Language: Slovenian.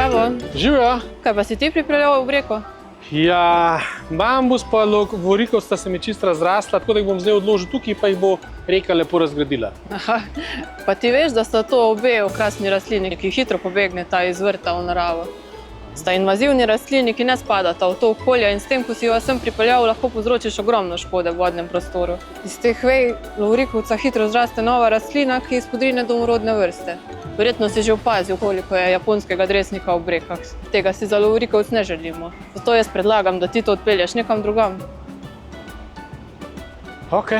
Zdravo, Živjo! kaj pa si ti pripeljal v reko? Ja, bambus pa lovoriko sta se mi čisto razrasla, tako da jih bom zdaj odložil tukaj, pa jih bo reka lepo razgradila. Aha, pa ti veš, da sta to obe okrasni rastlini, ki hitro pobegneta iz vrta v naravo. Sta invazivni rastlini, ki ne spadata v to okolje in s tem, ko si jo sem pripeljal, lahko povzročiš ogromno škode v vodnem prostoru. Iz teh vej lovorikovca hitro zraste nova rastlina, ki izpodrine domorodne vrste. Verjetno si že opazil, koliko je japonskega dresnika v rekah. Tega si za lovorikovc ne želimo. Zato jaz predlagam, da ti to odpelješ nekam drugam. Ok.